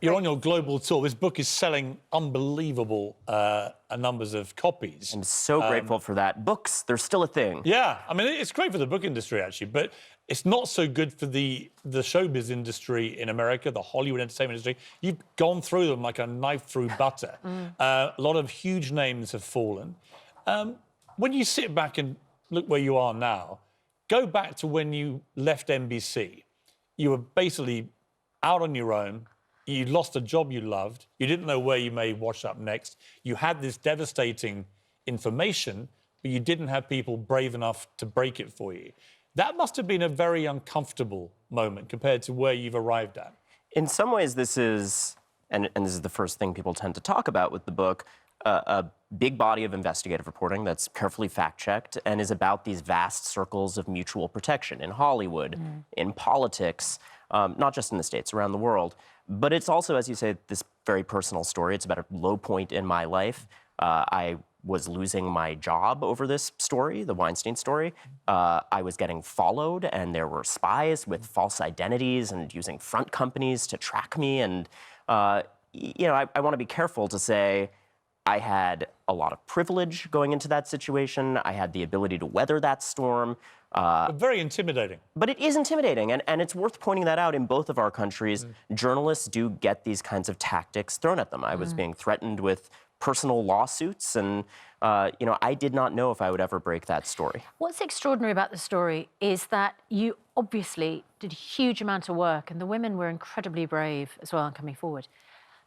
You're on your global tour. This book is selling unbelievable numbers of copies. I'm so grateful for that. Books, they're still a thing. Yeah, I mean, it's great for the book industry, actually, but it's not so good for the showbiz industry in America, the Hollywood entertainment industry. You've gone through them like a knife through butter. A lot of huge names have fallen. When you sit back and look where you are now, go back to when you left NBC. You were basically out on your own. You lost a job you loved. You didn't know where you may wash up next. You had this devastating information, but you didn't have people brave enough to break it for you. That must have been a very uncomfortable moment compared to where you've arrived at. In some ways, this is, and this is the first thing people tend to talk about with the book, a big body of investigative reporting that's carefully fact-checked and is about these vast circles of mutual protection in Hollywood, in politics, not just in the States, around the world. But it's also, as you say, this very personal story. It's about a low point in my life. I was losing my job over this story, the Weinstein story. I was getting followed, and there were spies with false identities and using front companies to track me. And, you know, I want to be careful to say I had a lot of privilege going into that situation. I had the ability to weather that storm. Very intimidating. But it is intimidating, and it's worth pointing that out in both of our countries. Journalists do get these kinds of tactics thrown at them. I was being threatened with personal lawsuits, and you know, I did not know if I would ever break that story. What's extraordinary about the story is that you obviously did a huge amount of work, and the women were incredibly brave as well in coming forward.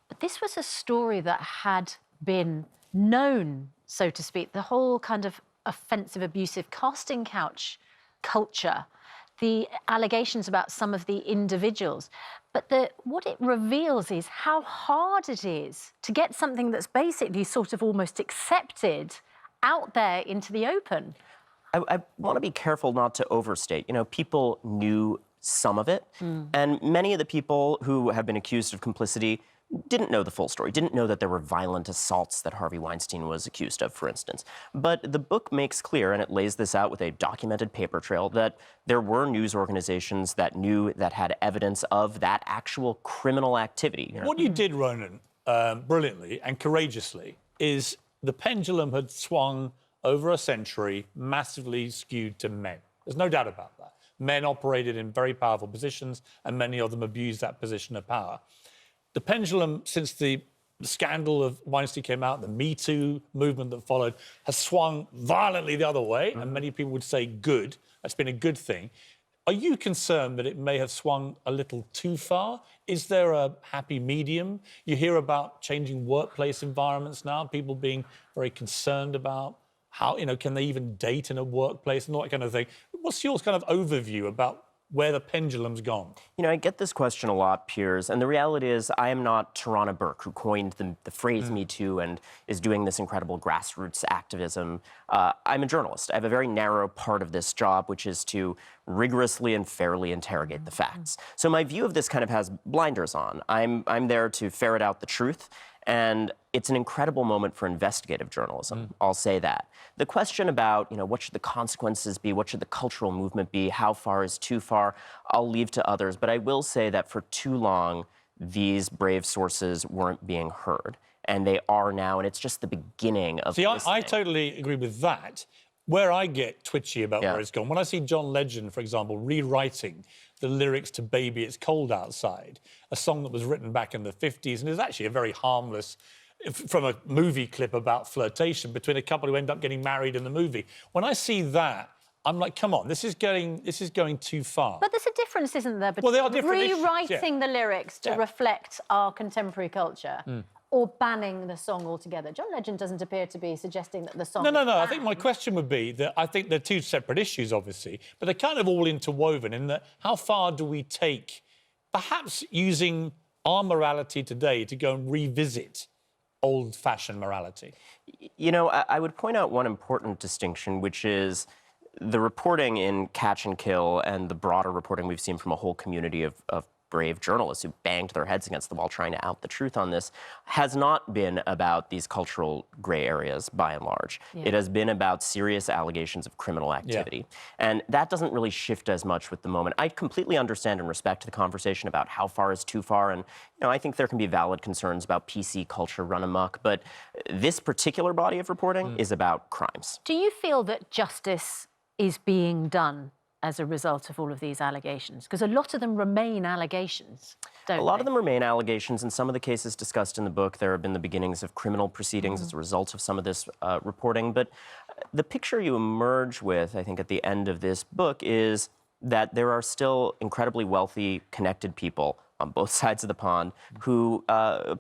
But this was a story that had been known, so to speak, the whole kind of offensive, abusive casting couch culture, the allegations about some of the individuals. But what it reveals is how hard it is to get something that's basically sort of almost accepted out there into the open. I want to be careful not to overstate. You know, people knew some of it, and many of the people who have been accused of complicity didn't know the full story, didn't know that there were violent assaults that Harvey Weinstein was accused of, for instance. But the book makes clear, and it lays this out with a documented paper trail, that there were news organizations that knew, that had evidence of that actual criminal activity. You know? What you did, Ronan, brilliantly and courageously, is the pendulum had swung over a century, massively skewed to men. There's no doubt about that. Men operated in very powerful positions, and many of them abused that position of power. The pendulum, since the scandal of Weinstein came out, the Me Too movement that followed, has swung violently the other way, and many people would say good. That's been a good thing. Are you concerned that it may have swung a little too far? Is there a happy medium? You hear about changing workplace environments now, people being very concerned about how, you know, can they even date in a workplace and all that kind of thing. What's your kind of overview about where the pendulum's gone? You know, I get this question a lot, Piers, and the reality is I am not Tarana Burke, who coined the phrase Me Too and is doing this incredible grassroots activism. I'm a journalist. I have a very narrow part of this job, which is to rigorously and fairly interrogate the facts. So my view of this kind of has blinders on. I'm there to ferret out the truth, and it's an incredible moment for investigative journalism, I'll say that. The question about, you know, what should the consequences be, what should the cultural movement be, how far is too far, I'll leave to others. But I will say that for too long, these brave sources weren't being heard. And they are now, and it's just the beginning of listening. I totally agree with that. Where I get twitchy about where it's gone, when I see John Legend, for example, rewriting the lyrics to Baby It's Cold Outside, a song that was written back in the 50s and is actually a very harmless, from a movie clip about flirtation between a couple who end up getting married in the movie. When I see that, I'm like, come on, this is going too far. But there's a difference, isn't there, between rewriting the lyrics to reflect our contemporary culture or banning the song altogether. John Legend doesn't appear to be suggesting that the song No. I think my question would be that I think they're two separate issues, obviously, but they're kind of all interwoven in that how far do we take, perhaps using our morality today to go and revisit old-fashioned morality? You know, I would point out one important distinction, which is the reporting in Catch and Kill and the broader reporting we've seen from a whole community of brave journalists who banged their heads against the wall trying to out the truth on this, has not been about these cultural gray areas by and large. Yeah. It has been about serious allegations of criminal activity. And that doesn't really shift as much with the moment. I completely understand and respect the conversation about how far is too far. And I think there can be valid concerns about PC culture run amok. But this particular body of reporting is about crimes. Do you feel that justice is being done as a result of all of these allegations? Because a lot of them remain allegations, don't they? A lot of them remain allegations. In some of the cases discussed in the book, there have been the beginnings of criminal proceedings as a result of some of this reporting. But the picture you emerge with, I think, at the end of this book is that there are still incredibly wealthy, connected people on both sides of the pond who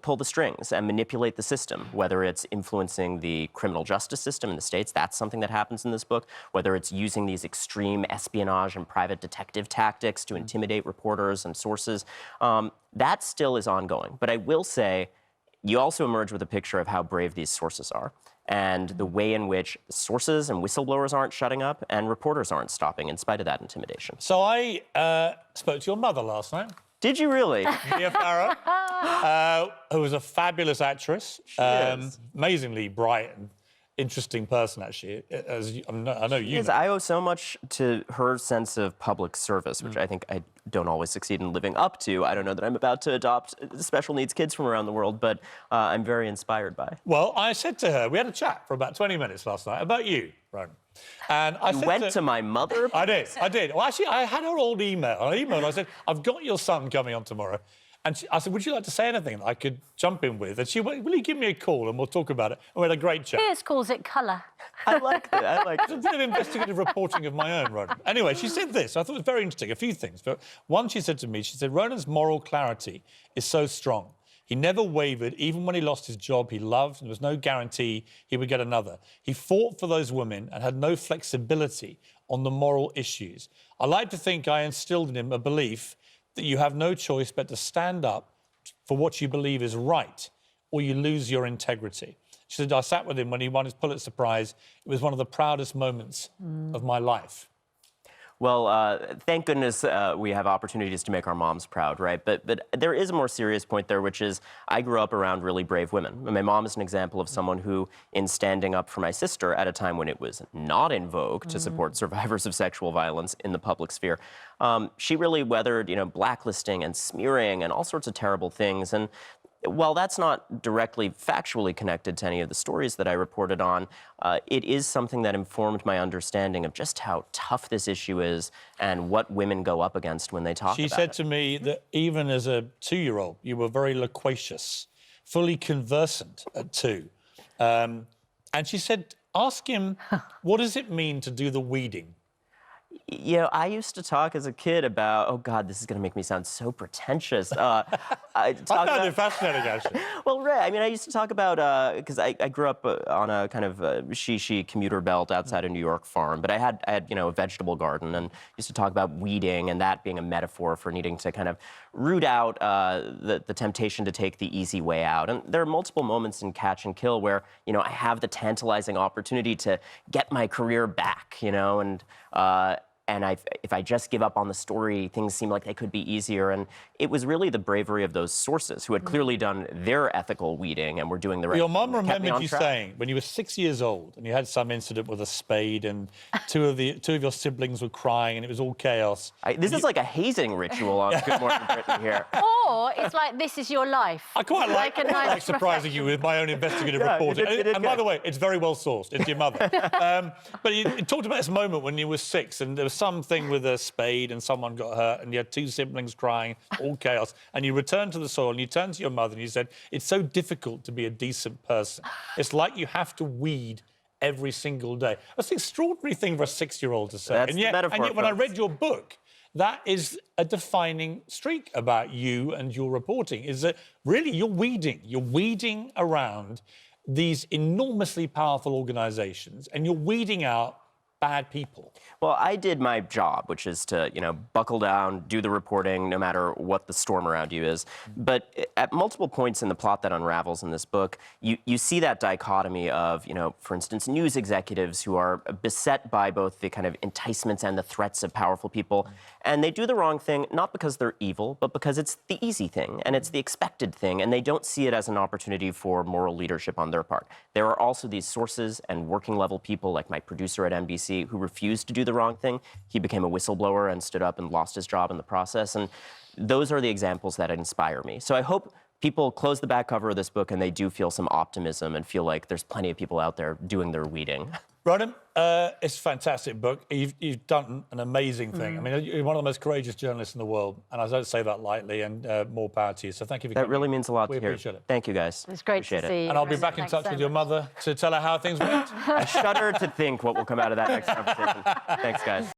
pull the strings and manipulate the system, whether it's influencing the criminal justice system in the States, that's something that happens in this book, whether it's using these extreme espionage and private detective tactics to intimidate reporters and sources, that still is ongoing. But I will say, you also emerge with a picture of how brave these sources are and the way in which sources and whistleblowers aren't shutting up and reporters aren't stopping in spite of that intimidation. So I spoke to your mother last night. Did you really? Mia Farrow, who was a fabulous actress, amazingly bright and interesting person, actually. I know you know. I owe so much to her sense of public service, which I think I don't always succeed in living up to. I don't know that I'm about to adopt special needs kids from around the world, but I'm very inspired by. Well, I said to her, we had a chat for about 20 minutes last night about you, Ronan. And I said went to my mother? I did. Well, actually, I had her old email. I emailed her, I said, I've got your son coming on tomorrow. And I said, would you like to say anything that I could jump in with? And she went, will you give me a call and we'll talk about it? And we had a great chat. Piers calls it colour. I like that. I like It's a bit of investigative reporting of my own, Ronan. Anyway, she said this. I thought it was very interesting. A few things. But one, she said to me, she said, Ronan's moral clarity is so strong. He never wavered. Even when he lost his job, he loved, and there was no guarantee he would get another. He fought for those women and had no flexibility on the moral issues. I like to think I instilled in him a belief that you have no choice but to stand up for what you believe is right, or you lose your integrity. She said, I sat with him when he won his Pulitzer Prize. It was one of the proudest moments of my life. Well, thank goodness we have opportunities to make our moms proud, right? But there is a more serious point there, which is I grew up around really brave women. My mom is an example of someone who, in standing up for my sister at a time when it was not in vogue to support survivors of sexual violence in the public sphere, she really weathered, blacklisting and smearing and all sorts of terrible things. And while that's not directly factually connected to any of the stories that I reported on, it is something that informed my understanding of just how tough this issue is and what women go up against when they talk about it. She said to me that even as a 2-year-old, you were very loquacious, fully conversant at 2. And she said, ask him, what does it mean to do the weeding? I used to talk as a kid about, oh God, this is going to make me sound so pretentious. I found it fascinating, actually. Well, right. I used to talk about, because I grew up on a kind of she commuter belt outside of New York farm, but I had a vegetable garden and used to talk about weeding and that being a metaphor for needing to kind of root out the temptation to take the easy way out. And there are multiple moments in Catch and Kill where, I have the tantalizing opportunity to get my career back, and if I just give up on the story, things seem like they could be easier. And it was really the bravery of those sources who had clearly done their ethical weeding and were doing the right Your thing. mum remembered you saying when you were 6 years old and you had some incident with a spade and two of your siblings were crying and it was all chaos. This is like a hazing ritual on Good Morning Britain here. Or it's like, this is your life. I quite like, a nice surprising you with my own investigative reporting. And by the way, it's very well sourced. It's your mother. But you talked about this moment when you were 6 and there was something with a spade and someone got hurt and you had 2 siblings crying, all chaos. And you returned to the soil and you turned to your mother and you said, it's so difficult to be a decent person. It's like you have to weed every single day. That's an extraordinary thing for a 6-year-old to say. That's and yet when I folks. read your book, that is a defining streak about you and your reporting, is that really you're weeding around these enormously powerful organisations and you're weeding out bad people. Well, I did my job, which is to, buckle down, do the reporting, no matter what the storm around you is. But at multiple points in the plot that unravels in this book, you see that dichotomy of, for instance, news executives who are beset by both the kind of enticements and the threats of powerful people. And they do the wrong thing, not because they're evil, but because it's the easy thing and it's the expected thing. And they don't see it as an opportunity for moral leadership on their part. There are also these sources and working level people like my producer at NBC who refused to do the wrong thing. He became a whistleblower and stood up and lost his job in the process. And those are the examples that inspire me. So I hope people close the back cover of this book and they do feel some optimism and feel like there's plenty of people out there doing their weeding. Ronan, it's a fantastic book. You've done an amazing thing. I mean, you're one of the most courageous journalists in the world, and I don't say that lightly, and more power to you. So thank you for coming. That really means a lot We to hear. appreciate it. Thank you, guys. It's great Appreciate to it. see you. And I'll be Ronan. back in Thanks touch so with your much. mother to tell her how things went. I shudder to think what will come out of that next conversation. Thanks, guys.